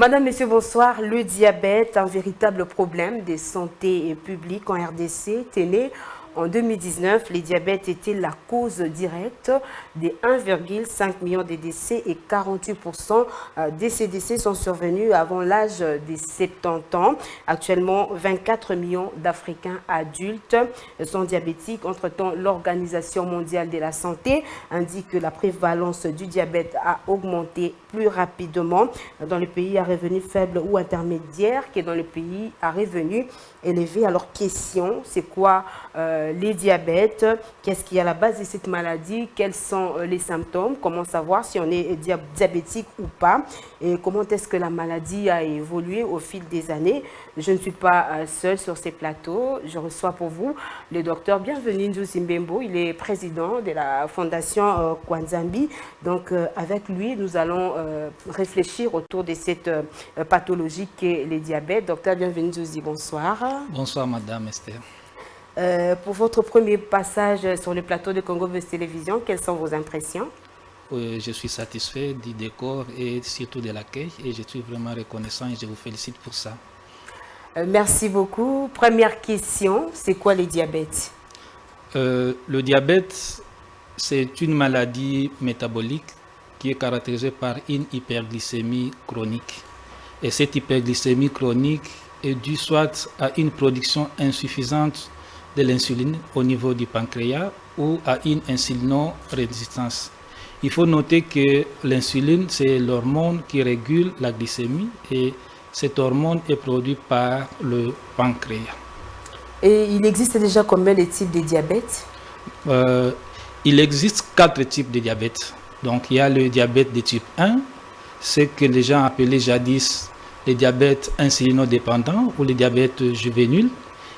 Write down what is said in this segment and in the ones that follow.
Madame, Monsieur, bonsoir. Le diabète, un véritable problème de santé publique en RDC, est né en 2019. Le diabète était la cause directe de 1,5 million de décès et 48% de ces décès sont survenus avant l'âge de 70 ans. Actuellement, 24 millions d'Africains adultes sont diabétiques. Entre-temps, l'Organisation mondiale de la santé indique que la prévalence du diabète a augmenté plus rapidement dans les pays à revenus faibles ou intermédiaires que dans les pays à revenus élevés. Alors, question, c'est quoi les diabètes? Qu'est-ce qui est à la base de cette maladie? Quels sont les symptômes? Comment savoir si on est diabétique ou pas? Et comment est-ce que la maladie a évolué au fil des années? Je ne suis pas seule sur ces plateaux. Je reçois pour vous le docteur Bienvenu Nzusi Mbembo. Il est président de la fondation Kwanzambi. Donc, avec lui, nous allons réfléchir autour de cette pathologie qu'est le diabète. Docteur Bienvenu Nzusi, bonsoir. Bonsoir, Madame Esther. Pour votre premier passage sur le plateau de Congo Buzz Télévision, quelles sont vos impressions? Je suis satisfait du décor et surtout de l'accueil et je suis vraiment reconnaissant et je vous félicite pour ça. Merci beaucoup. Première question, c'est quoi le diabète? Le diabète, c'est une maladie métabolique qui est caractérisée par une hyperglycémie chronique. Et cette hyperglycémie chronique est due soit à une production insuffisante de l'insuline au niveau du pancréas ou à une insulinorésistance. Il faut noter que l'insuline, c'est l'hormone qui régule la glycémie et cette hormone est produite par le pancréas. Et il existe déjà combien de types de diabète? Il existe 4 types de diabète. Donc il y a le diabète de type 1, ce que les gens appelaient jadis le diabète insulinodépendant ou le diabète juvénile.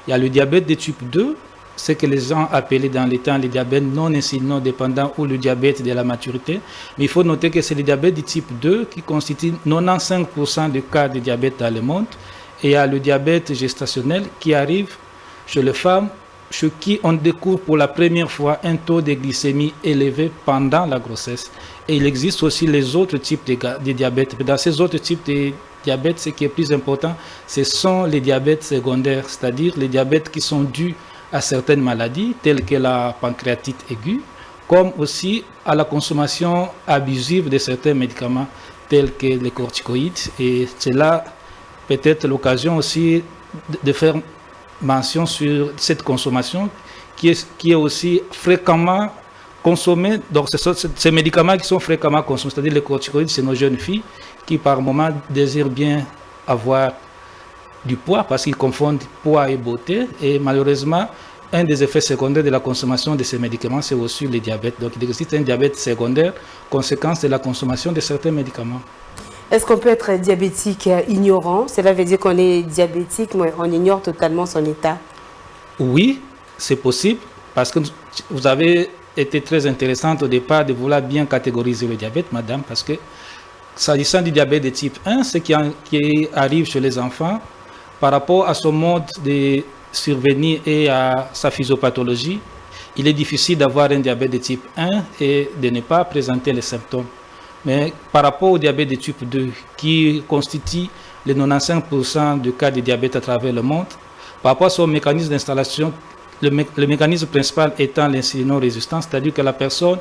Il y a le diabète de type 2, ce que les gens appelaient dans les temps le diabète non insulinodépendant ou le diabète de la maturité. Mais il faut noter que c'est le diabète de type 2 qui constitue 95% des cas de diabète dans le monde. Et il y a le diabète gestationnel qui arrive chez les femmes, chez qui on découvre pour la première fois un taux de glycémie élevé pendant la grossesse. Et il existe aussi les autres types de diabète. Dans ces autres types de diabète, ce qui est plus important, ce sont les diabètes secondaires, c'est-à-dire les diabètes qui sont dus à certaines maladies, telles que la pancréatite aiguë, comme aussi à la consommation abusive de certains médicaments, tels que les corticoïdes. Et c'est là peut-être l'occasion aussi de faire mention sur cette consommation qui est aussi fréquemment consommée. Donc, ce sont ces médicaments qui sont fréquemment consommés, c'est-à-dire les corticoïdes, c'est nos jeunes filles qui par moment désirent bien avoir du poids parce qu'ils confondent poids et beauté. Et malheureusement, un des effets secondaires de la consommation de ces médicaments, c'est aussi le diabète. Donc il existe un diabète secondaire, conséquence de la consommation de certains médicaments. Est-ce qu'on peut être diabétique ignorant? Cela veut dire qu'on est diabétique, mais on ignore totalement son état? Oui, c'est possible, parce que vous avez été très intéressante au départ de vouloir bien catégoriser le diabète, madame, parce que s'agissant du diabète de type 1, ce qui arrive chez les enfants, par rapport à son mode de survenir et à sa physiopathologie, il est difficile d'avoir un diabète de type 1 et de ne pas présenter les symptômes. Mais par rapport au diabète de type 2, qui constitue les 95% de cas de diabète à travers le monde, par rapport à son mécanisme d'installation, le mécanisme principal étant l'insulinorésistance, c'est-à-dire que la personne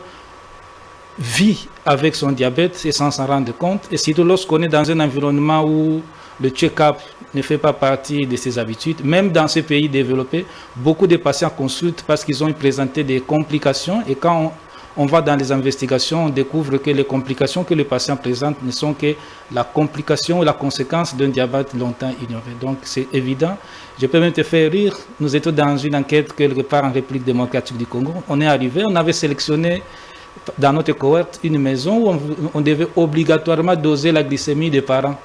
vit avec son diabète et sans s'en rendre compte, et surtout lorsqu'on est dans un environnement où le check-up ne fait pas partie de ses habitudes. Même dans ces pays développés, beaucoup de patients consultent parce qu'ils ont présenté des complications, et quand on va dans les investigations, on découvre que les complications que les patients présentent ne sont que la complication ou la conséquence d'un diabète longtemps ignoré. Donc c'est évident. Je peux même te faire rire. Nous étions dans une enquête quelque part en République démocratique du Congo. On est arrivé, on avait sélectionné dans notre cohorte une maison où on devait obligatoirement doser la glycémie des parents.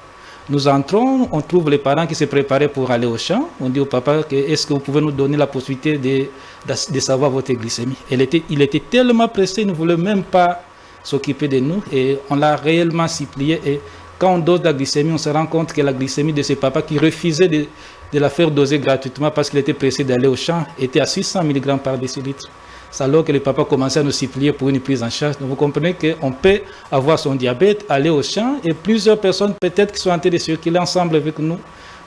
Nous entrons, on trouve les parents qui se préparaient pour aller au champ. On dit au papa, est-ce que vous pouvez nous donner la possibilité de savoir votre glycémie? Il était tellement pressé, il ne voulait même pas s'occuper de nous. Et on l'a réellement supplié. Et quand on dose la glycémie, on se rend compte que la glycémie de ce papa qui refusait de la faire doser gratuitement parce qu'il était pressé d'aller au champ était à 600 mg par décilitre. C'est alors que les papas commençaient à nous supplier pour une prise en charge. Donc vous comprenez qu'on peut avoir son diabète, aller au champ, et plusieurs personnes peut-être qui sont en train de circuler ensemble avec nous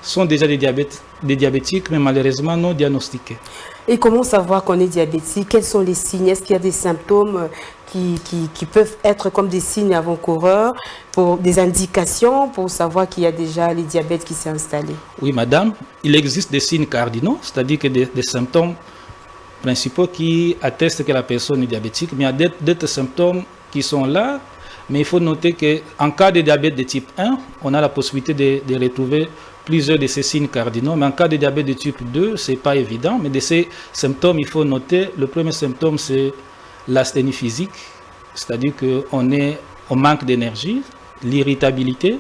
sont déjà des diabétiques, mais malheureusement non diagnostiqués. Et comment savoir qu'on est diabétique? Quels sont les signes? Est-ce qu'il y a des symptômes qui peuvent être comme des signes avant-coureurs, pour des indications pour savoir qu'il y a déjà le diabète qui s'est installé? Oui, madame, il existe des signes cardinaux, c'est-à-dire que des symptômes principaux qui attestent que la personne est diabétique, mais il y a d'autres symptômes qui sont là, mais il faut noter qu'en cas de diabète de type 1, on a la possibilité de retrouver plusieurs de ces signes cardinaux, mais en cas de diabète de type 2, ce n'est pas évident, mais de ces symptômes, il faut noter, le premier symptôme, c'est l'asthénie physique, c'est-à-dire qu'on manque d'énergie, l'irritabilité,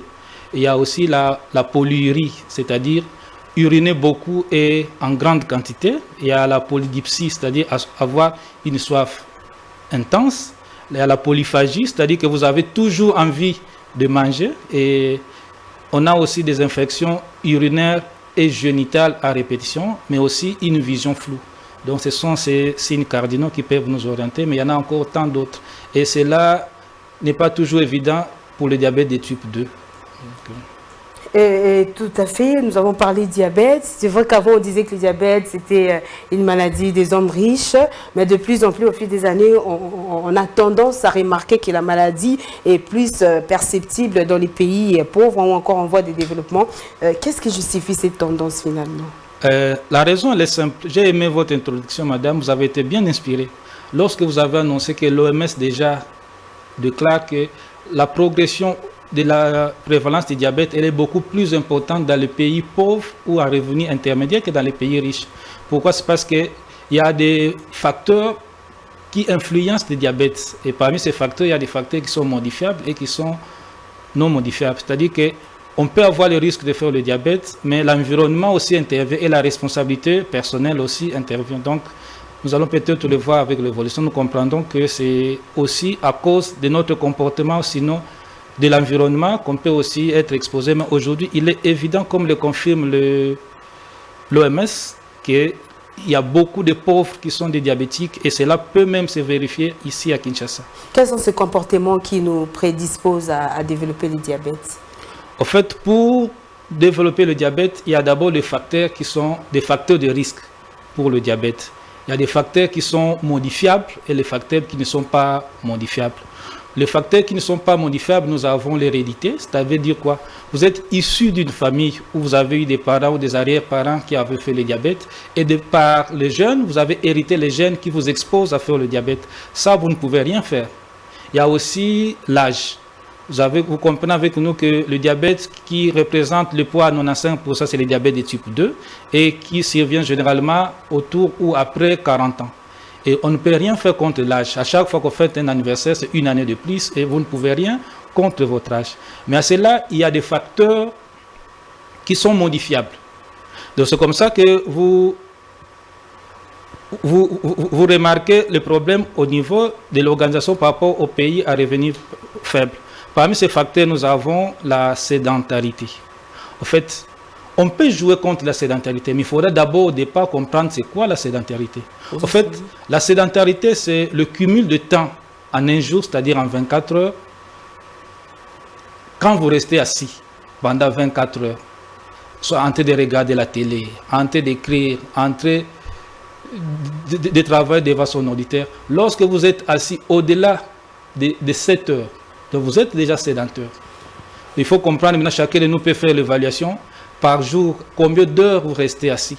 il y a aussi la polyurie, c'est-à-dire uriner beaucoup et en grande quantité, il y a la polydipsie, c'est-à-dire avoir une soif intense, il y a la polyphagie, c'est-à-dire que vous avez toujours envie de manger, et on a aussi des infections urinaires et génitales à répétition, mais aussi une vision floue. Donc ce sont ces signes cardinaux qui peuvent nous orienter, mais il y en a encore tant d'autres. Et cela n'est pas toujours évident pour le diabète de type 2. Et tout à fait, nous avons parlé de diabète. C'est vrai qu'avant on disait que le diabète c'était une maladie des hommes riches, mais de plus en plus au fil des années, on a tendance à remarquer que la maladie est plus perceptible dans les pays pauvres ou encore en voie de développement. Qu'est-ce qui justifie cette tendance finalement? La raison elle est simple. J'ai aimé votre introduction, madame, vous avez été bien inspirée. Lorsque vous avez annoncé que l'OMS déjà déclare que la progression de la prévalence du diabète, elle est beaucoup plus importante dans les pays pauvres ou à revenus intermédiaires que dans les pays riches. Pourquoi? C'est parce qu'il y a des facteurs qui influencent le diabète. Et parmi ces facteurs, il y a des facteurs qui sont modifiables et qui sont non modifiables. C'est-à-dire qu'on peut avoir le risque de faire le diabète, mais l'environnement aussi intervient et la responsabilité personnelle aussi intervient. Donc, nous allons peut-être le voir avec l'évolution. Nous comprendrons que c'est aussi à cause de notre comportement, sinon de l'environnement, qu'on peut aussi être exposé. Mais aujourd'hui, il est évident, comme le confirme l'OMS, qu'il y a beaucoup de pauvres qui sont des diabétiques et cela peut même se vérifier ici à Kinshasa. Quels sont ces comportements qui nous prédisposent à développer le diabète? En fait, pour développer le diabète, il y a d'abord les facteurs qui sont des facteurs de risque pour le diabète. Il y a des facteurs qui sont modifiables et les facteurs qui ne sont pas modifiables. Les facteurs qui ne sont pas modifiables, nous avons l'hérédité, c'est-à-dire quoi? Vous êtes issu d'une famille où vous avez eu des parents ou des arrière-parents qui avaient fait le diabète et de par les gènes, vous avez hérité les gènes qui vous exposent à faire le diabète. Ça, vous ne pouvez rien faire. Il y a aussi l'âge. Vous comprenez avec nous que le diabète qui représente le poids à 95%, c'est le diabète de type 2 et qui survient généralement autour ou après 40 ans. Et on ne peut rien faire contre l'âge. À chaque fois qu'on fait un anniversaire, c'est une année de plus et vous ne pouvez rien contre votre âge. Mais à cela, il y a des facteurs qui sont modifiables. Donc c'est comme ça que vous remarquez le problème au niveau de l'organisation par rapport aux pays à revenus faibles. Parmi ces facteurs, nous avons la sédentarité. En fait, on peut jouer contre la sédentarité, mais il faudra d'abord au départ comprendre c'est quoi la sédentarité. En fait, la sédentarité, c'est le cumul de temps en un jour, c'est-à-dire en 24 heures. Quand vous restez assis pendant 24 heures, soit en train de regarder la télé, en train d'écrire, en train de travailler devant son auditeur, lorsque vous êtes assis au-delà de 7 heures, donc vous êtes déjà sédentaire. Il faut comprendre, maintenant chacun de nous peut faire l'évaluation par jour, combien d'heures vous restez assis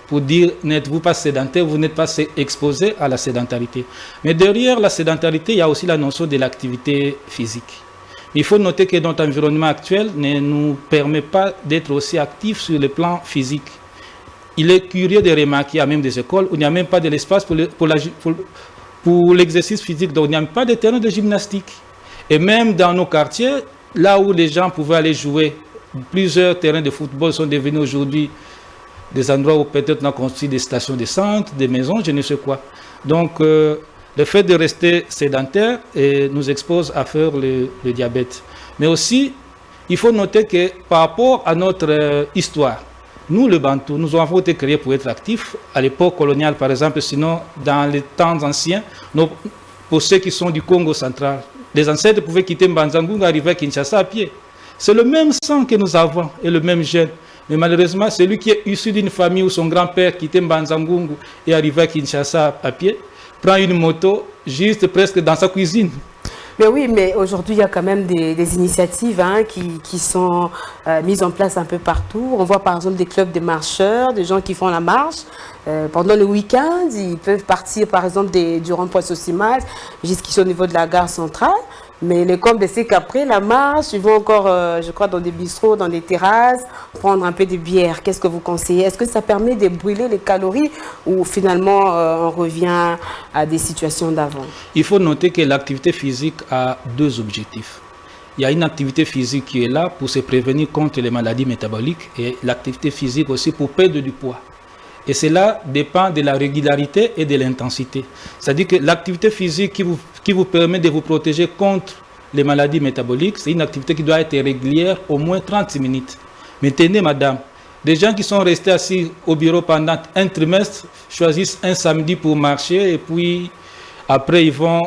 pour dire n'êtes-vous pas sédentaire, vous n'êtes pas exposé à la sédentarité. Mais derrière la sédentarité, il y a aussi la notion de l'activité physique. Il faut noter que notre environnement actuel ne nous permet pas d'être aussi actifs sur le plan physique. Il est curieux de remarquer à même des écoles où il n'y a même pas de l'espace pour l'exercice physique, donc il n'y a même pas de terrain de gymnastique. Et même dans nos quartiers, là où les gens pouvaient aller jouer, plusieurs terrains de football sont devenus aujourd'hui des endroits où peut-être on a construit des stations de centre, des maisons, je ne sais quoi. Donc, le fait de rester sédentaire nous expose à faire le diabète. Mais aussi, il faut noter que par rapport à notre histoire, Nous, le Bantou, nous avons été créés pour être actifs. À l'époque coloniale, par exemple, sinon, dans les temps anciens, pour ceux qui sont du Congo central, les ancêtres pouvaient quitter Mbanzangungu et arriver à Kinshasa à pied. C'est le même sang que nous avons et le même gène. Mais malheureusement, celui qui est issu d'une famille où son grand-père quittait Mbanzangungu et arrivait à Kinshasa à pied, prend une moto juste presque dans sa cuisine. Mais oui, mais aujourd'hui, il y a quand même des initiatives qui sont mises en place un peu partout. On voit par exemple des clubs de marcheurs, des gens qui font la marche. Pendant le week-end, ils peuvent partir par exemple du rond-point Sosimal jusqu'ici au niveau de la gare centrale. Mais les comme c'est qu'après la marche, ils vont encore, je crois, dans des bistrots, dans des terrasses, prendre un peu de bière. Qu'est-ce que vous conseillez? Est-ce que ça permet de brûler les calories ou finalement on revient à des situations d'avant? Il faut noter que l'activité physique a deux objectifs. Il y a une activité physique qui est là pour se prévenir contre les maladies métaboliques et l'activité physique aussi pour perdre du poids. Et cela dépend de la régularité et de l'intensité. C'est-à-dire que l'activité physique qui vous permet de vous protéger contre les maladies métaboliques, c'est une activité qui doit être régulière, au moins 30 minutes. Mais tenez, madame, des gens qui sont restés assis au bureau pendant un trimestre choisissent un samedi pour marcher et puis après ils vont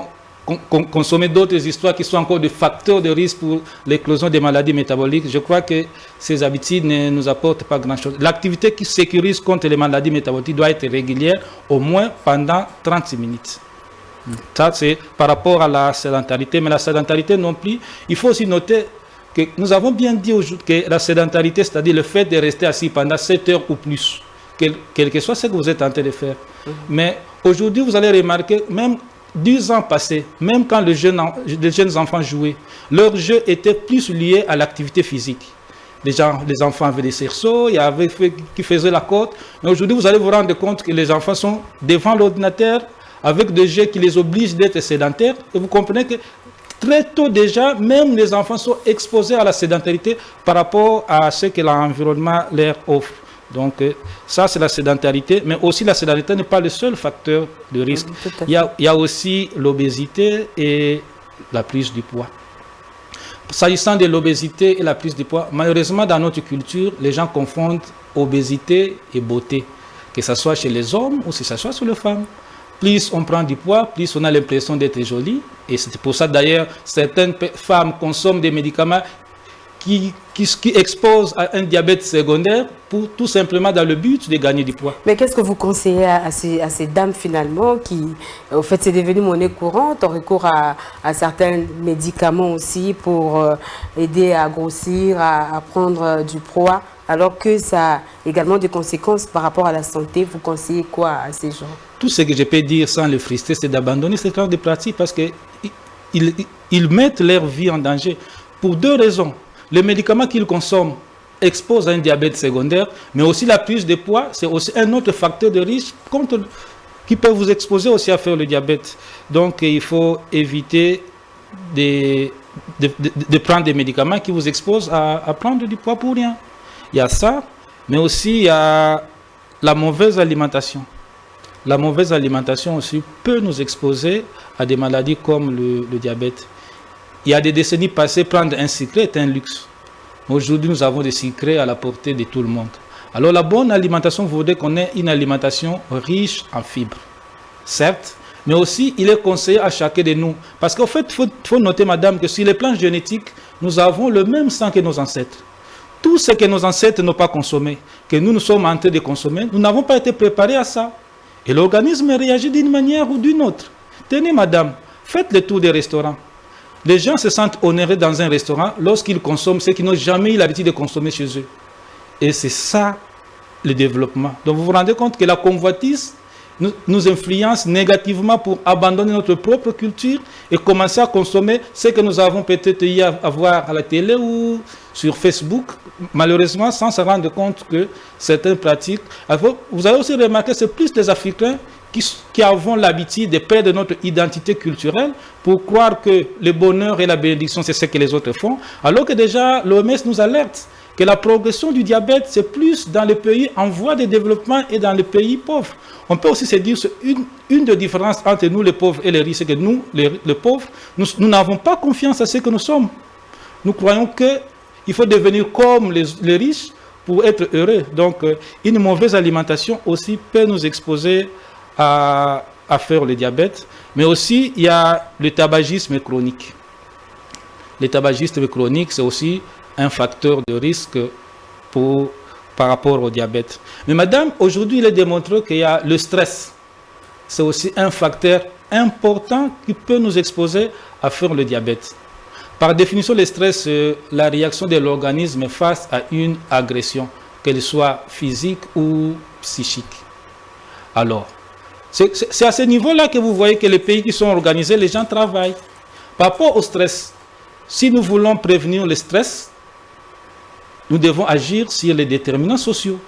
consommer d'autres histoires qui sont encore des facteurs de risque pour l'éclosion des maladies métaboliques. Je crois que ces habitudes ne nous apportent pas grand-chose. L'activité qui sécurise contre les maladies métaboliques doit être régulière, au moins pendant 30 minutes. Ça, c'est par rapport à la sédentarité. Mais la sédentarité non plus, il faut aussi noter que nous avons bien dit aujourd'hui que la sédentarité, c'est-à-dire le fait de rester assis pendant 7 heures ou plus, quel que soit ce que vous êtes en train de faire. Mais aujourd'hui, vous allez remarquer, même 10 ans passés, même quand les jeunes enfants jouaient, leur jeu était plus lié à l'activité physique. Les enfants avaient des cerceaux, il y avait qui faisaient la côte. Mais aujourd'hui, vous allez vous rendre compte que les enfants sont devant l'ordinateur avec des jeux qui les obligent d'être sédentaires. Et vous comprenez que très tôt déjà, même les enfants sont exposés à la sédentarité par rapport à ce que l'environnement leur offre. Donc ça, c'est la sédentarité, mais aussi la sédentarité n'est pas le seul facteur de risque. Il y a aussi l'obésité et la prise du poids. S'agissant de l'obésité et la prise du poids, malheureusement, dans notre culture, les gens confondent obésité et beauté, que ce soit chez les hommes ou que ce soit chez les femmes. Plus on prend du poids, plus on a l'impression d'être jolie. Et c'est pour ça, d'ailleurs, certaines femmes consomment des médicaments qui exposent à un diabète secondaire pour tout simplement dans le but de gagner du poids. Mais qu'est-ce que vous conseillez à ces dames finalement qui, au fait, c'est devenu monnaie courante, on recourt à certains médicaments aussi pour aider à grossir, à prendre du poids, alors que ça a également des conséquences par rapport à la santé. Vous conseillez quoi à ces gens? Tout ce que je peux dire sans le frustrer, c'est d'abandonner ce genre de pratique parce qu'ils mettent leur vie en danger pour deux raisons. Les médicaments qu'ils consomment exposent à un diabète secondaire, mais aussi la prise de poids, c'est aussi un autre facteur de risque qui peut vous exposer aussi à faire le diabète. Donc il faut éviter de prendre des médicaments qui vous exposent à prendre du poids pour rien. Il y a ça, mais aussi il y a la mauvaise alimentation. La mauvaise alimentation aussi peut nous exposer à des maladies comme le diabète. Il y a des décennies passées, prendre un sucré est un luxe. Aujourd'hui, nous avons des sucrés à la portée de tout le monde. Alors, la bonne alimentation voudrait qu'on ait une alimentation riche en fibres. Certes, mais aussi, il est conseillé à chacun de nous. Parce qu'en fait, il faut noter, madame, que sur le plan génétique, nous avons le même sang que nos ancêtres. Tout ce que nos ancêtres n'ont pas consommé, que nous sommes en train de consommer, nous n'avons pas été préparés à ça. Et l'organisme réagit d'une manière ou d'une autre. Tenez, madame, faites le tour des restaurants. Les gens se sentent honorés dans un restaurant lorsqu'ils consomment ce qu'ils n'ont jamais eu l'habitude de consommer chez eux. Et c'est ça le développement. Donc vous vous rendez compte que la convoitise nous influence négativement pour abandonner notre propre culture et commencer à consommer ce que nous avons peut-être eu à voir à la télé ou sur Facebook, malheureusement sans se rendre compte que certaines pratiques... Vous avez aussi remarqué que c'est plus les Africains qui avons l'habitude de perdre notre identité culturelle pour croire que le bonheur et la bénédiction, c'est ce que les autres font, alors que déjà l'OMS nous alerte que la progression du diabète, c'est plus dans les pays en voie de développement et dans les pays pauvres. On peut aussi se dire une des différences entre nous les pauvres et les riches, c'est que nous, les pauvres, nous n'avons pas confiance à ce que nous sommes. Nous croyons qu'il faut devenir comme les riches pour être heureux. Donc, une mauvaise alimentation aussi peut nous exposer à faire le diabète. Mais aussi, il y a le tabagisme chronique. Le tabagisme chronique, c'est aussi un facteur de risque par rapport au diabète. Mais madame, aujourd'hui, il est démontré qu'il y a le stress. C'est aussi un facteur important qui peut nous exposer à faire le diabète. Par définition, le stress, c'est la réaction de l'organisme face à une agression, qu'elle soit physique ou psychique. Alors, c'est à ce niveau-là que vous voyez que les pays qui sont organisés, les gens travaillent. Par rapport au stress, si nous voulons prévenir le stress, nous devons agir sur les déterminants sociaux.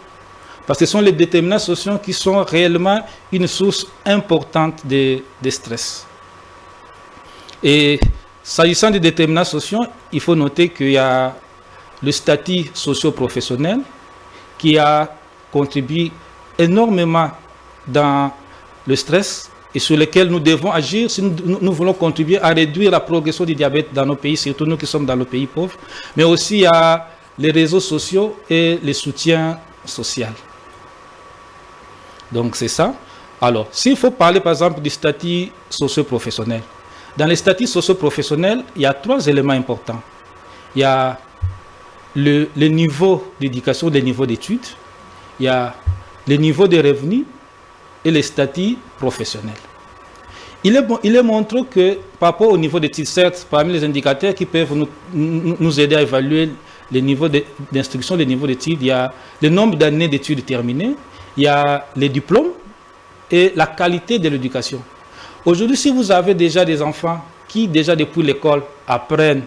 Parce que ce sont les déterminants sociaux qui sont réellement une source importante de stress. Et s'agissant des déterminants sociaux, il faut noter qu'il y a le statut socio-professionnel qui a contribué énormément dans le stress et sur lequel nous devons agir si nous voulons contribuer à réduire la progression du diabète dans nos pays, surtout nous qui sommes dans nos pays pauvres, mais aussi à les réseaux sociaux et les soutiens sociaux. Donc c'est ça. Alors, s'il faut parler par exemple du statut socio-professionnel, dans les statuts socio-professionnels, il y a 3 éléments importants. Il y a le niveau d'éducation, le niveau d'études, il y a le niveau de revenus et les statuts professionnels. Il est montré que par rapport au niveau d'études, certes, parmi les indicateurs qui peuvent nous aider à évaluer les niveaux d'instruction, les niveaux d'études, il y a le nombre d'années d'études terminées, il y a les diplômes et la qualité de l'éducation. Aujourd'hui, si vous avez déjà des enfants qui, déjà depuis l'école, apprennent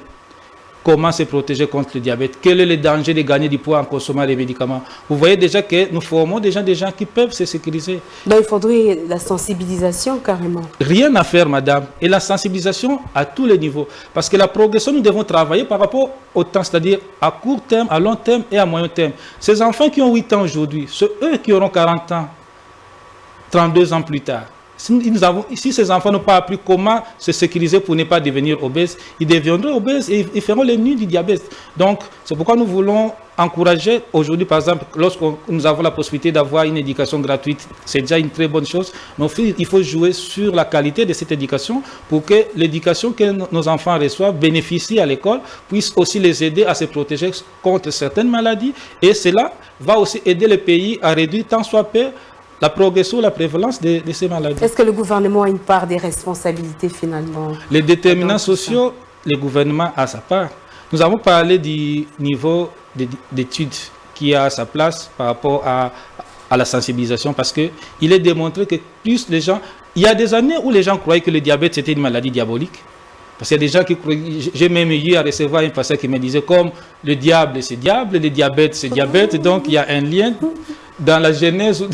comment se protéger contre le diabète, quel est le danger de gagner du poids en consommant des médicaments, vous voyez déjà que nous formons déjà des gens qui peuvent se sécuriser. Donc il faudrait la sensibilisation carrément. Rien à faire, madame. Et la sensibilisation à tous les niveaux. Parce que la progression, nous devons travailler par rapport au temps, c'est-à-dire à court terme, à long terme et à moyen terme. Ces enfants qui ont 8 ans aujourd'hui, c'est eux qui auront 40 ans, 32 ans plus tard. Si ces enfants n'ont pas appris comment se sécuriser pour ne pas devenir obèses, ils deviendront obèses et ils feront les nuits du diabète. Donc, c'est pourquoi nous voulons encourager aujourd'hui, par exemple, lorsque nous avons la possibilité d'avoir une éducation gratuite, c'est déjà une très bonne chose. Mais il faut jouer sur la qualité de cette éducation pour que l'éducation que nos enfants reçoivent bénéficie à l'école, puisse aussi les aider à se protéger contre certaines maladies. Et cela va aussi aider le pays à réduire tant soit peu la progression, la prévalence de ces maladies. Est-ce que le gouvernement a une part des responsabilités finalement? Les déterminants sociaux, le gouvernement a sa part. Nous avons parlé du niveau d'études qui a sa place par rapport à la sensibilisation parce qu'il est démontré que plus les gens... Il y a des années où les gens croyaient que le diabète c'était une maladie diabolique. Parce qu'il y a des gens qui croyaient... J'ai même eu à recevoir un pasteur qui me disait comme le diable c'est diable, le diabète c'est diabète. Donc il y a un lien dans la genèse...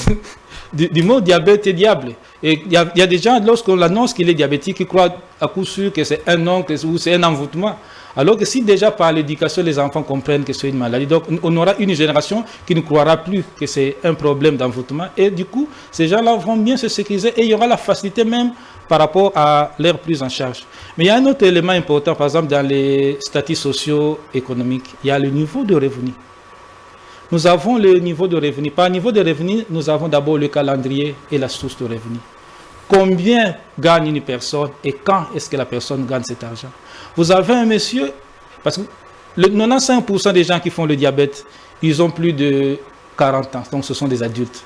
du mot diabète et diable. Et il y a des gens, lorsqu'on annonce qu'il est diabétique, qui croient à coup sûr que c'est un oncle ou c'est un envoûtement. Alors que si déjà par l'éducation, les enfants comprennent que c'est une maladie, donc on aura une génération qui ne croira plus que c'est un problème d'envoûtement. Et du coup, ces gens-là vont bien se sécuriser et il y aura la facilité même par rapport à leur prise en charge. Mais il y a un autre élément important, par exemple, dans les statuts socio-économiques, il y a le niveau de revenu. Nous avons le niveau de revenu. Par niveau de revenu, nous avons d'abord le calendrier et la source de revenu. Combien gagne une personne et quand est-ce que la personne gagne cet argent? Vous avez un monsieur, parce que le 95% des gens qui font le diabète, ils ont plus de 40 ans, donc ce sont des adultes.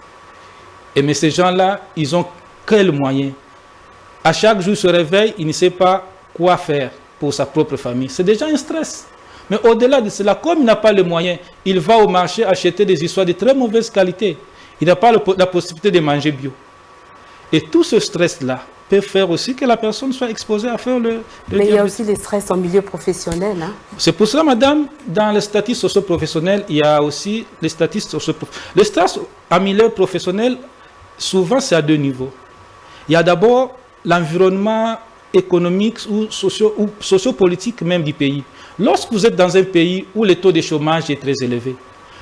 Mais ces gens-là, ils ont quels moyens? À chaque jour, ils se réveillent, ils ne savent pas quoi faire pour sa propre famille. C'est déjà un stress. Mais au-delà de cela, comme il n'a pas les moyens, il va au marché acheter des histoires de très mauvaise qualité. Il n'a pas la possibilité de manger bio. Et tout ce stress-là peut faire aussi que la personne soit exposée à faire le Mais diabète. Il y a aussi le stress en milieu professionnel. Hein? C'est pour cela, madame, dans le statut socio-professionnel, il y a aussi le statut socio-professionnel. Le stress en milieu professionnel, souvent, c'est à 2 niveaux. Il y a d'abord l'environnement économique ou socio-politique même du pays. Lorsque vous êtes dans un pays où le taux de chômage est très élevé,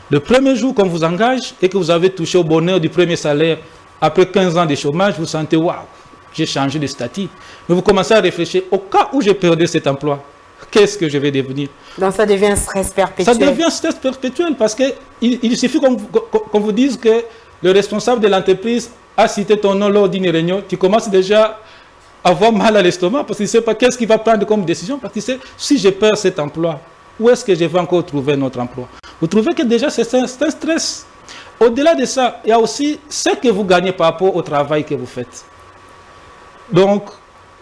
le premier jour qu'on vous engage et que vous avez touché au bonheur du premier salaire, après 15 ans de chômage, vous sentez « waouh, j'ai changé de statut ». Mais vous commencez à réfléchir, au cas où je perdais cet emploi, qu'est-ce que je vais devenir? Donc ça devient un stress perpétuel. Ça devient un stress perpétuel parce qu'il suffit qu'on vous dise que le responsable de l'entreprise a cité ton nom lors d'une réunion, tu commences déjà à avoir mal à l'estomac parce qu'il ne sait pas qu'est-ce qu'il va prendre comme décision, parce qu'il sait, si je perds cet emploi, où est-ce que je vais encore trouver un autre emploi? Vous trouvez que déjà c'est un stress. Au-delà de ça, il y a aussi ce que vous gagnez par rapport au travail que vous faites. Donc,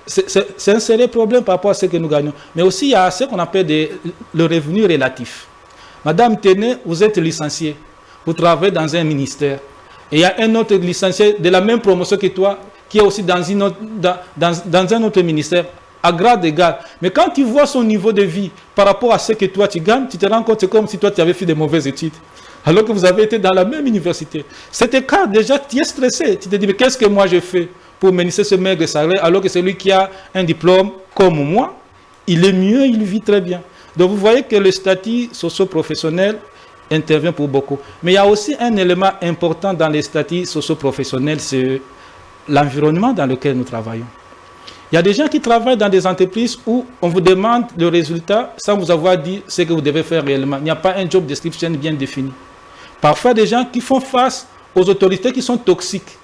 c'est un sérieux problème par rapport à ce que nous gagnons. Mais aussi, il y a ce qu'on appelle le revenu relatif. Madame Téné, vous êtes licenciée. Vous travaillez dans un ministère. Et il y a un autre licencié de la même promotion que toi, qui est aussi dans un autre ministère, à grade égal. Mais quand tu vois son niveau de vie par rapport à ce que toi tu gagnes, tu te rends compte que c'est comme si toi tu avais fait de mauvaises études. Alors que vous avez été dans la même université. Cet écart, déjà, tu es stressé. Tu te dis, mais qu'est-ce que moi je fais pour ménager ce maigre salaire, alors que celui qui a un diplôme comme moi, il est mieux, il vit très bien. Donc vous voyez que le statut socio-professionnel intervient pour beaucoup. Mais il y a aussi un élément important dans les statuts socio-professionnels, c'est l'environnement dans lequel nous travaillons. Il y a des gens qui travaillent dans des entreprises où on vous demande le résultat sans vous avoir dit ce que vous devez faire réellement. Il n'y a pas un job description bien défini. Parfois, des gens qui font face aux autorités qui sont toxiques.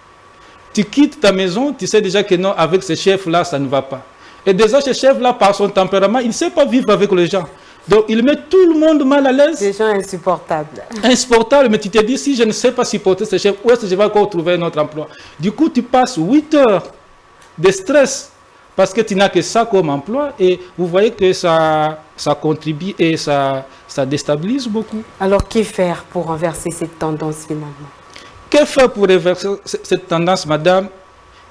Tu quittes ta maison, tu sais déjà que non, avec ce chef-là, ça ne va pas. Et déjà, ce chef-là, par son tempérament, il ne sait pas vivre avec les gens. Donc, il met tout le monde mal à l'aise. Des gens insupportables. Insupportables, mais tu te dis, si je ne sais pas supporter ce chef, où est-ce que je vais encore trouver un autre emploi? Du coup, tu passes 8 heures de stress parce que tu n'as que ça comme emploi et vous voyez que ça contribue et ça déstabilise beaucoup. Alors, que faire pour renverser cette tendance finalement? Que faire pour renverser cette tendance, madame?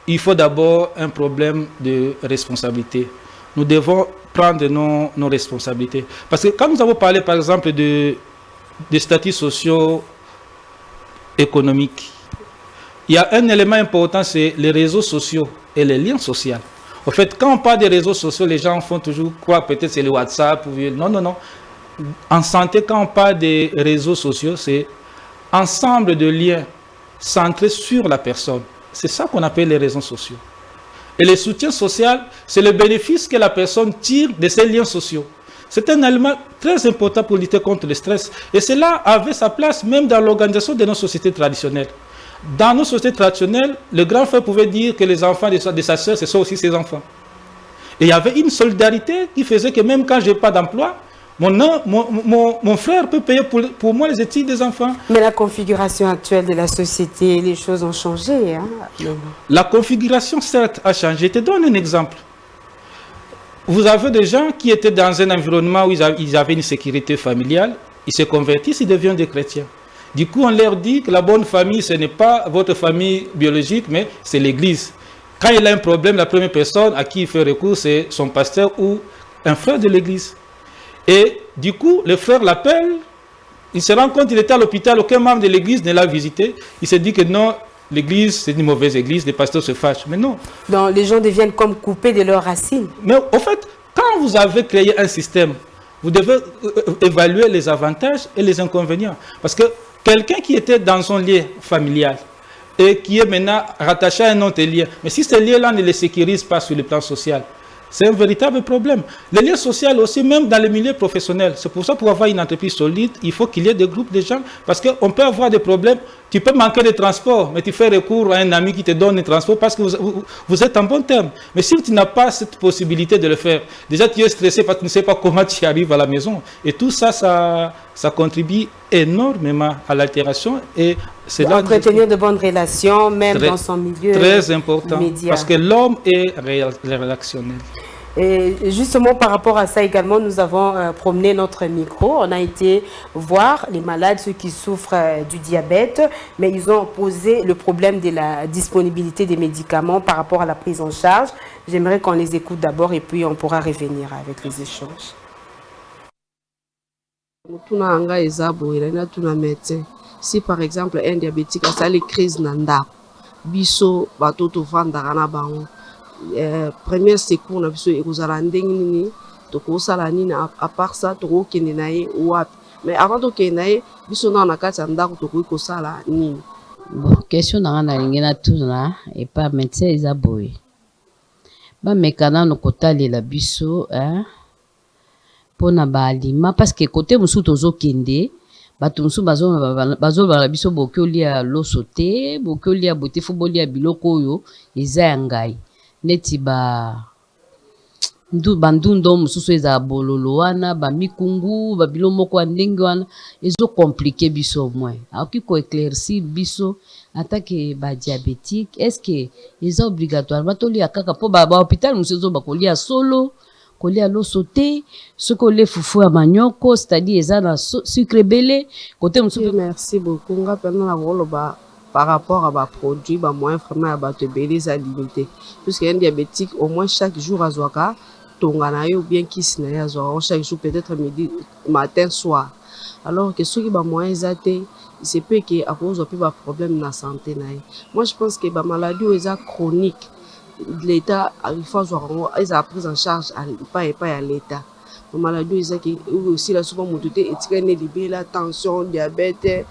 Il faut d'abord un problème de responsabilité. Nous devons prendre nos responsabilités. Parce que quand nous avons parlé, par exemple, des statuts sociaux économiques, il y a un élément important, c'est les réseaux sociaux et les liens sociaux. En fait, quand on parle des réseaux sociaux, les gens font toujours quoi? Peut-être c'est le WhatsApp. Non, non, non. En santé, quand on parle des réseaux sociaux, c'est ensemble de liens centrés sur la personne. C'est ça qu'on appelle les réseaux sociaux. Et le soutien social, c'est le bénéfice que la personne tire de ces liens sociaux. C'est un élément très important pour lutter contre le stress. Et cela avait sa place même dans l'organisation de nos sociétés traditionnelles. Dans nos sociétés traditionnelles, le grand frère pouvait dire que les enfants de sa sœur, ce sont aussi ses enfants. Et il y avait une solidarité qui faisait que même quand je n'ai pas d'emploi, mon frère peut payer pour moi les études des enfants. Mais la configuration actuelle de la société, les choses ont changé. Hein? La configuration, certes, a changé. Je te donne un exemple. Vous avez des gens qui étaient dans un environnement où ils avaient une sécurité familiale, ils se convertissent, ils deviennent des chrétiens. Du coup, on leur dit que la bonne famille, ce n'est pas votre famille biologique, mais c'est l'Église. Quand il a un problème, la première personne à qui il fait recours, c'est son pasteur ou un frère de l'Église. Et du coup, le frère l'appelle, il se rend compte qu'il était à l'hôpital, aucun membre de l'Église ne l'a visité. Il se dit que non, l'Église, c'est une mauvaise Église, les pasteurs se fâchent. Mais non. Donc, les gens deviennent comme coupés de leurs racines. Mais au fait, quand vous avez créé un système, vous devez évaluer les avantages et les inconvénients. Parce que quelqu'un qui était dans son lien familial et qui est maintenant rattaché à un autre lien, mais si ce lien-là ne le sécurise pas sur le plan social, c'est un véritable problème. Le lien social aussi, même dans le milieu professionnel. C'est pour ça, pour avoir une entreprise solide, il faut qu'il y ait des groupes de gens. Parce qu'on peut avoir des problèmes. Tu peux manquer de transport, mais tu fais recours à un ami qui te donne le transport parce que vous êtes en bon terme. Mais si tu n'as pas cette possibilité de le faire, déjà tu es stressé parce que tu ne sais pas comment tu arrives à la maison. Et tout ça, ça contribue énormément à l'altération. Et c'est là entretenir de bonnes relations, même dans son milieu très important, immédiat. Parce que l'homme est réactionnel. Et justement, par rapport à ça également, nous avons promené notre micro. On a été voir les malades, ceux qui souffrent du diabète, mais ils ont posé le problème de la disponibilité des médicaments par rapport à la prise en charge. J'aimerais qu'on les écoute d'abord et puis on pourra revenir avec les échanges. Si par exemple un diabétique a sali crise nanda, biso batoto vandaka na bango. Premier secours na biso ekozala ndenge nini tokosala nini à part ça tokokende na ye wapi, mais avant tokende na ye biso na kati ya ndako tokoki kosala nini. Bon, question na nalingi na tuna et pas médecin eza boye ba mekana no kotalela biso pona ba aliment parce que côté musu tozo kende bato musu bazo bala biso boki olia loso te boki olia bote fo bolia biloko oyo eza ya ngai neti bandundo mususu eza bololo wana bamikungu babilo moko ya ndenge wana ezo compliqué biso moins akoki ko éclaircir biso atake ba diabétique est-ce que eza obligatoire batolia kaka po ba hôpital mususu bakolia solo kolia loso te soki olie fufu ya manioko c'est-à-dire eza na sucre ebele côté mususu. Merci beaucoup nga mpena na koloba par rapport à produit moyen vraiment ya bato ebele eza limité puisque un diabétique au moins chaque jour azwaka tonga na ye ou bien kisi na ye azwaka chaque jour peut-être midi matin soir alors que soki moyen eza te il se peut que akozwa mpe problème na santé na ye. Moi je pense que maladie oyo eza chronique l'État il faut azwaka yango eza prise en charge pas à l'État. Maladie oyo qui aussi la souvent moto te etikani libela tension diabète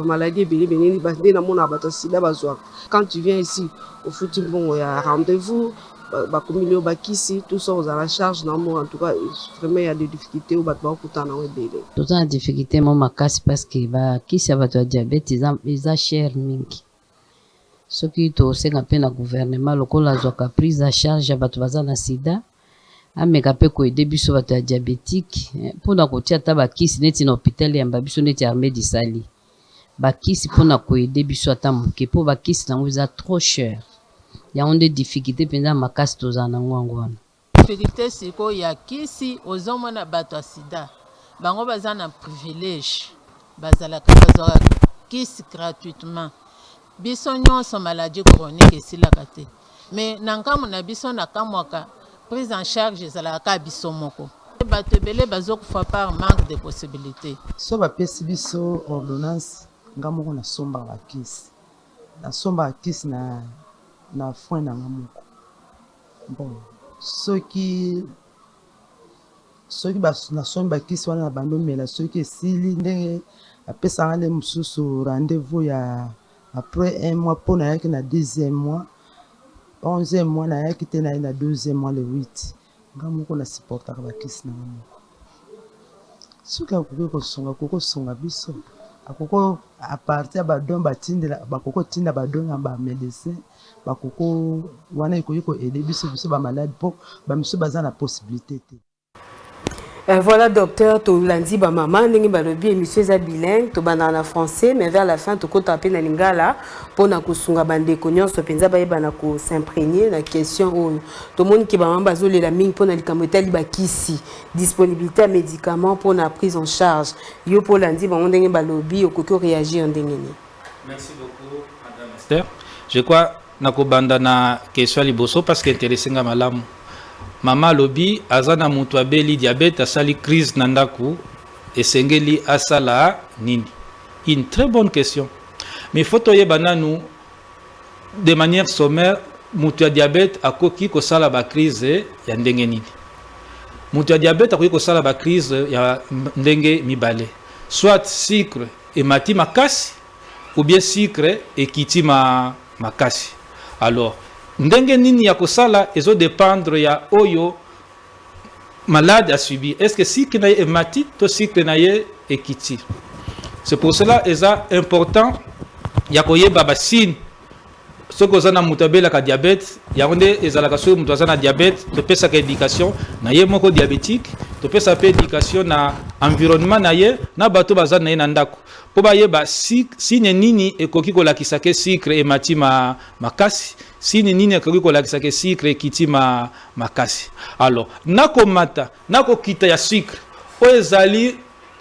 maladie ebele benini nde namona bato sida bazwaka. Quand tu viens ici au futi mbongo ya rendez-vous bakomili bakisi tout ça aux à la charge namo en tout cas vraiment il y a des difficultés au bato bakutana nango ebele toza na difficulté mo makasi parce que bakisi ya bato ya diabète eza cher mingi soki tosenga mpe na gouvernement lokola azwaka prise à charge ya bato baza na sida ameka mpe koyede biso bato ya diabétique mpona kotia ata bakisi neti na hôpital yamba biso neti armée disali bakisi mpona koyede biso ata moke mpo bakisi nango eza trop cher yango nde difficulté mpenza makasi tozala nango yango wana difficulté sikoyo ya kisi ozomona bato ya sida bango baza na privilège bazalaka bazwaka kisi gratuitement biso nyonso maladie chronique esilaka te mais na nkambo na biso nakamwaka prise en charge ezalaka biso moko bato ebele bazokufa par manque de possibilité so bapesi biso ordonnance nga moko nasombaka kisi na foin na nga moko bon soki nasombi bakisi wana na bando mela soki esili ndenge apesanga nde mosusu rendez-vous ya après 1 mois mpo nayaki na 10e mois 11e mois nayaki te naye na 12e mois le 8 nga moko nasupportaka bakisi na nga moko soki akoki kokosonga biso akoko apartir ya badon batindela bakoko tinda badon ya bamédecin bakoko wana ekoki koede biso bamalade mpo bamiso baza na possibilité te. Voilà docteur Tolandi maman ndenge balobi émission eza bilingue to bana na français mais vers la fin to kota pe na lingala pona kusunga bandeko nyonso penza bayeba na ko s'imprégner na question oyo to moni ki ba mamba zolela mingi pona likambo etali bakisi disponibilité ya médicaments pona prise en charge yo Polandi bango ndenge balobi okoki réagir ndenge ni. Merci beaucoup madame Esther. Je crois na ko banda na question liboso parce que intéressé nga malamu. Mama lobi azana mutu abeli diabète asali crise nandaku esengeli asala nini. Une très bonne question. Mais faut toyeba nanu de manière sommaire mutu ya diabète akoki ko sala ba crise ya ndenge nini. Mutu ya diabète akoki ko sala ba crise ya ndenge mibale. Soit sucre emati makasi ou bien sucre ekiti makasi. Alors ndenge nini ya kosala ezo dépendre ya oyo malade a subi. Est-ce que sucre na ye emati to sucre na ye ekiti? C'est pour cela eza important ya koyeba ba signe soko zana mutabela ka diabète ya onde ezalaka so mutu azana diabète to pesa ka éducation na ye moko diabétique to pesa pe éducation na environnement na ye na bato bazana ye na ndako po ba yeba signe nini ekoki kolakisa ke sucre emati makasi signe nini ekoki kolakisa ke sucre ekiti makasi. Alors nakomata nakokita ya sucre o ezali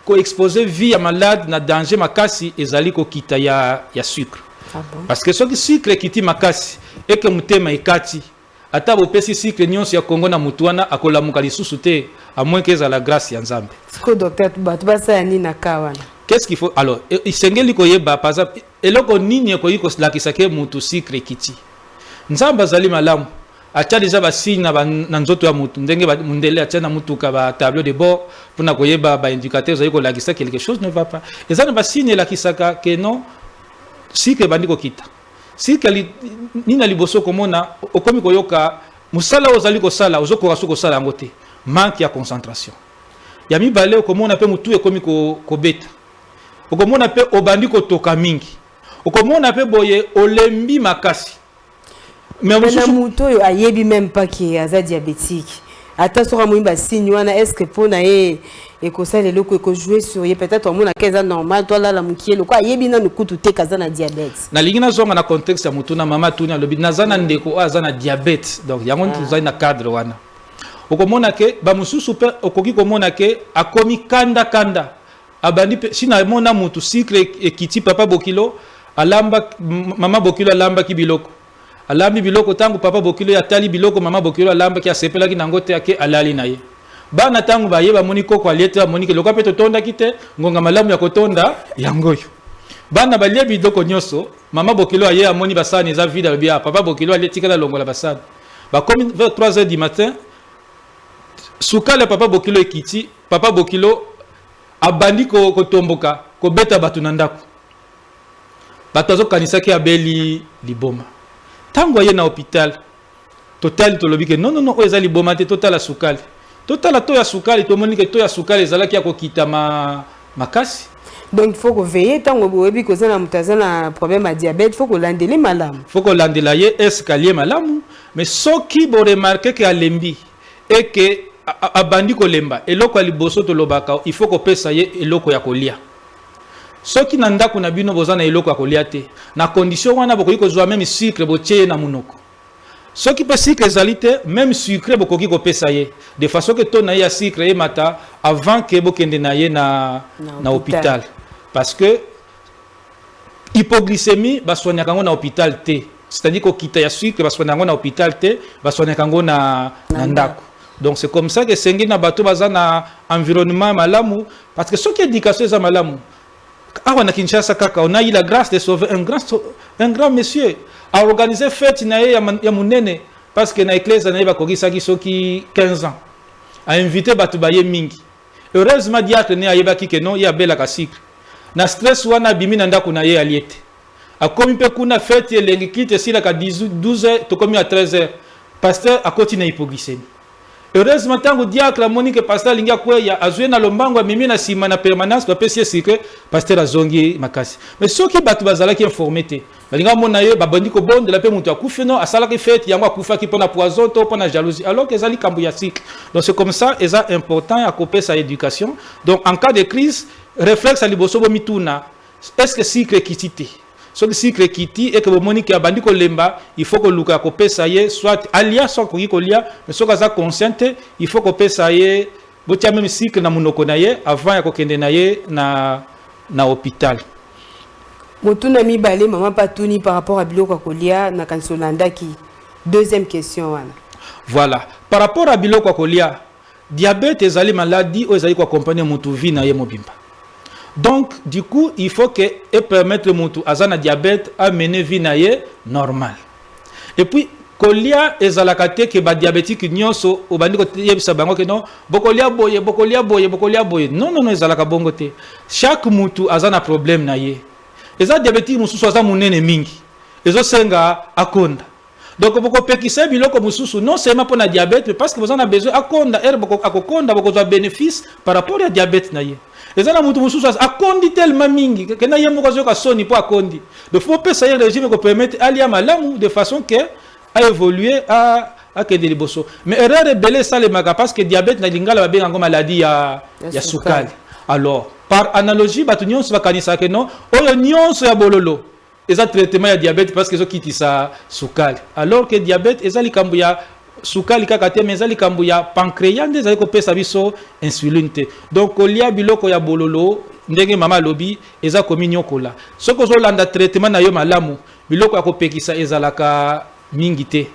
ko exposer vie ya malade na danger makasi ezali ko kita ya sucre. Ah bon? Parce que ce qui sucre ekiti makasi et que mutema ekati ata bopesi sucre nyonso ya Congo na mutuana akolamuka lisusu te à moins que la grâce ya Nzambe. Siko docteur batubasa ya nini na kawana? Qu'est-ce qu'il faut? Alors isengeli koyeba par exemple eloko nini ekoyiko lakisa ke mutu sucre ekiti. Nzambe azali malamu acha déjà ba signe na nzoto ya mutu ndenge ba mundele acha na mutu ka ba tableau de bord pona koyeba ba indicateur zayiko lakisa quelque chose ne va pas. Ezana ba signe lakisaka que non sucre bandiko kita. Sucre nina liboso komona okomi koyoka musala ozali ko sala ozokora soko sala ngote manque ya concentration. ya mibale okomona pe mutu ekomi ko beta okomona pe obandi ko toka mingi okomona pe boye olembi makasi mais mutu oyo ayebi même pas que aza diabétique ata soka moyimba signe wana est-ce que pona ye ekosala eloko ekojouer sur ye peut-être omona keza normal toi lala mukie loko ayebi nanu kutu te kaza na diabète nalingi nazonga na contexte ya mutu na mama tuni alobi naza na ndeko aza na diabète donc yango tozali na cadre wana okomona ke bamususu pe okoki komona ke akomi kanda abandi pe sina mona mutu cycle ekiti papa bokilo alamba mama bokilo alamba ki biloko alambi biloko tangu papa bokilo ya tali biloko mama bokilo alamba ki asepela ki nango te ake alali na ye bana tangu ba ye ba moni koko aliete ba moni ke loka pe totonda kite ngonga malamu ya kotonda yangoyo bana balie biloko nyoso mama bokilo aye amoni basani eza vide bia papa bokilo alieti kala longola basani ba comme vers 3h du matin sukale papa bokilo ekiti papa bokilo abandi ko tomboka ko beta batu na ndako batazo kanisaki abeli liboma tango ye na hôpital total tolobi ke non oza liboma te total sukale total to ya sukale to moni ke to ya sukale ezalaki ya kokita makasi donc il faut que veiller tango boyebi ko zana mutazana problème à diabète faut que landele malamu faut que landela ye escalier malamu mais soki bo remarquer que alembi et que abandi kolemba eloko ya liboso tolobaka il faut kopesa ye eloko ya kolia soki na ndako na bino bozana eloko ya kolia te na condition wana bokoki kozwa même sucre botie na munoko soki pe sucre ezali te même sucre bokoki kopesa ye de façon que to na ye ya sucre ye mata avant que bokende na ye na hôpital parce que hypoglycémie basoignaka yango na hôpital te c'est-à-dire kokita ya sucre basoignaka yango na hôpital te basoignaka yango na ndako. Donc c'est comme ça que sengi na bato baza na environnement malamu parce que ce qui est éducation est malamu. Awa na Kinshasa kaka on a eu la grâce de sauver un grand monsieur a organisé fête na ya munene parce que na église na ba koki saki soki 15 ans a invité bato baye mingi. Heureusement diacre ne ayeba ki ke non ya bela ka cycle. Na stress wana bimi na ndako na ye aliete. A komi pe kuna fête elengi kite sila ka 12h to komi à 13h. Pasteur a continué hypoglycémie. Heureusement tango diacre monique pasteur linga kweya azwe na lombango mimi na sima na permanence ba pesi secret pasteur azongi makasi mais soki batu bazala ki informé te balinga mona ye babandi ko bonde la pe mutu akufe no asala ki fête yango akufa ki pona poison to pona jalousie alors que ezali kambu ya cycle donc c'est comme ça eza important à couper sa éducation donc en cas de crise réflexe à liboso bo mituna est-ce que cycle kitité so que cycle kiti et que monique abandi ko lemba il faut que luka ko pesa ye soit alia soit ko lia mais so kaza consciente il faut ko pesa ye botia même cycle na munoko na ye avant ya ko kende na ye na hôpital motuna mi balé maman patuni par rapport à biloko kolia na kansolanda ki deuxième question wana voilà par rapport à biloko kolia diabète ezali maladie o ezali ko accompagner mutu vie na ye mobimba. Donc, du coup, il faut que permettre le moutou azana diabète à mener vie naie normale. Et puis, kolia ezalakate ke ba diabétique nyonso obandiko yebisa bango ke non bokolia boye non ezalaka bongo te. Chaque moutou azana problème naie. Eza diabétique mususu aza munene mingi. Ezo senga akonda. Donc boko pekisa biloko mususu non seulement pour na diabète mais parce que vous en avez besoin akonda boko akokonda boko za bénéfice par rapport à diabète naie. Les gens mutu mususu akondi tellement mingi que na yemo ko ka soni po akondi de faut pesa un régime qui permettre alia malamu de façon que à évoluer à kende liboso mais erreur belé ça le maga parce que diabète na lingala ba benga maladie ya sukali alors par analogie batu nyonso bakanisa que non oyo nyonso ya bololo eza traitement ya diabète parce que zo kitisa sukali alors que diabète eza likambu ya sukali kaka te mais ezali kambu ya pancréas nde ezali kopesa biso insuline te donc kolia biloko ya bololo ndenge mama lobi eza komi nyokola soki ozolanda traitement na yo malamu biloko ya kopekisa ezalaka mingi te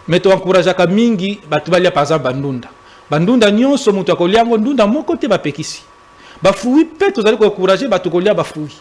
mais to encourageaka mingi bato balia par exemple bandunda nyonso mutu akolia yango ndunda moko te bapekisi bafruit pe tozali koencourage bato kolia bafruit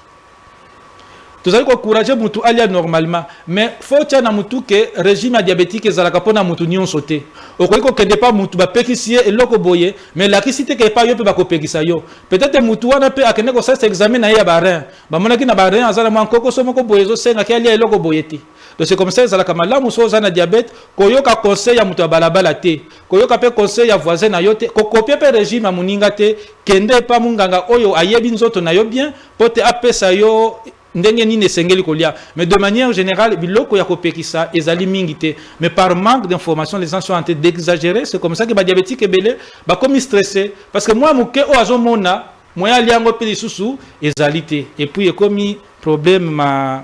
tozali koencourager mutu alia normalement mais faut tia na mutu ke régime diabétique ezalaka pona mutu nyonso te okoki kokende pa mutu bapekisi ye eloko boye mais lakisi te ke pa yo pe bakopekisa yo peut-être mutu wana pe akende kosala examen na ye ya barein bamonaki na barein azala mwa nkoko so moko boye ezosenga ke alia eloko boye te Donc c'est comme ça ça la kamala muso za na diabète koyoka conseil ya muto balabala te koyoka pe conseil ya voisin na yo te ko copier pe régime ya muninga te kende pa munganga oyo ayebi nzoto na yo bien pote apesa yo ndenge nini esengeli kolia mais de manière générale biloko ya kopekisa ezali mingi te mais par manque d'information les gens sont en train d'exagérer c'est comme ça que ba diabétique ebele ba comme stressé parce que moi muke o azomona moya liango pe lisusu ezali te et puis ekomi problème ma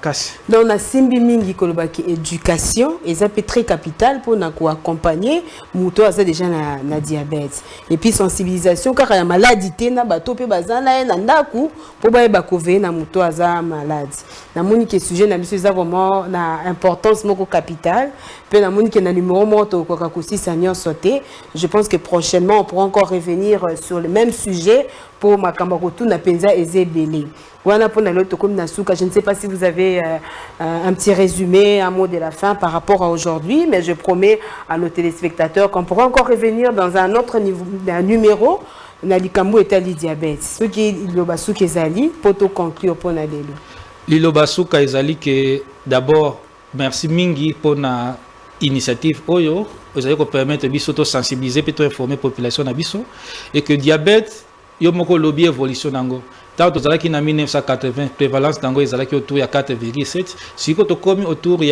casse. Donc, on a simbi mingi kolobaki éducation, et ça peut être très capital pour nous accompagner, mouto ça déjà na diabète. Et puis sensibilisation, car la maladie na bato pe bazana na ndaku pour ba couvrir na mouto za maladie. Na moni que sujet na biso vraiment na importance moko capital, pe na moni que na numéro moto ko kakusi sanyo sauté. Je pense que prochainement on pourra encore revenir sur le même sujet pour Makambakotou na penza ezebele. Voilà pour l'autre comme Nasuka. Je ne sais pas si vous avez un petit résumé, un mot de la fin par rapport à aujourd'hui, mais je promets à nos téléspectateurs qu'on pourra encore revenir dans un autre niveau, un numéro. Nalikambo est ali diabète. Ce qui est l'obasuka ezali pour tout conclure pour Nadelo. L'obasuka ezali que d'abord merci mingi pour na initiative oyo. Vous allez permettre biso to sensibiliser puis to informer population na biso et que diabète yo moko lobby évolution nango. Tant que en 1980, prévalence d'ango est autour de 4,7. Si vous avez autour de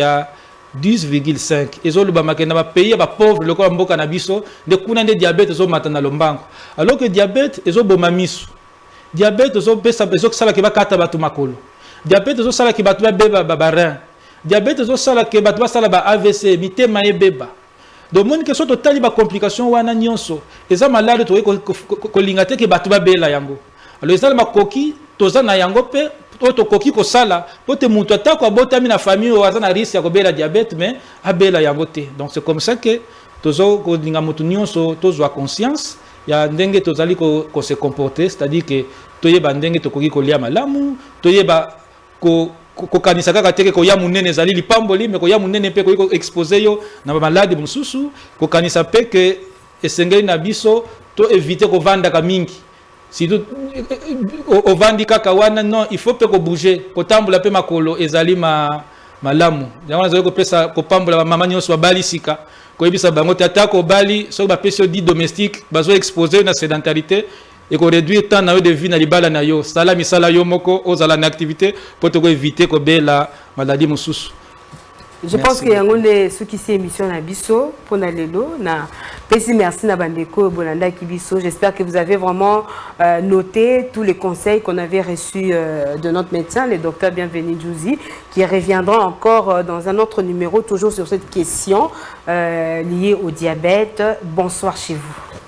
10,5. Et les pays pauvres, les pays cannabis, des coûts de diabète sont maintenant lombango. Alors que diabète est au bomamisu. Diabète est au besa beso que ça qui va kata batu makolo. Diabète est au sala qui batu beba babarin. Diabète est au sala qui batu sala ba AVC, mité maé beba. Donc mon question totali ba complication wana nyonso. Eza malade to ko lingate ke batu bela yango. Alors ça ma coquille toza na yango pe to coquille ko sala pote mutu atako abotami na famille o azana risque ya kobela diabète mais abela yango te. Donc c'est comme ça que tozo ko linga mutu nyonso tozo conscience ya ndenge tozali ko se comporter, c'est-à-dire que toyeba ndenge to koki ko lia malamu toyeba ko kanisa kaka teke ko ya munene ezali lipamboli mais ko ya munene pe ko exposer yo na malade mususu ko kanisa pe que esengeli na biso to éviter ko vanda ka mingi. Si au vandi kakawana non il faut que bouger ko tambola pe makolo ezali malamu yango nazo ko pesa ko pambola mama nyonso bali sika ko yebisa bango tata ko bali so ba pesa di domestique bazo exposer na sédentarité et ko réduire temps na yo de vie na libala na yo sala misala yo moko ozala na activité pour te éviter ko bela maladie mususu. Je pense qu'il y a un ceux qui s'est émission à Bisso pour Nalelo. Merci na Bandeko Bolanda Kibiso. J'espère que vous avez vraiment noté tous les conseils qu'on avait reçus de notre médecin, le docteur Bienvenu Djouzi, qui reviendra encore dans un autre numéro, toujours sur cette question liée au diabète. Bonsoir chez vous.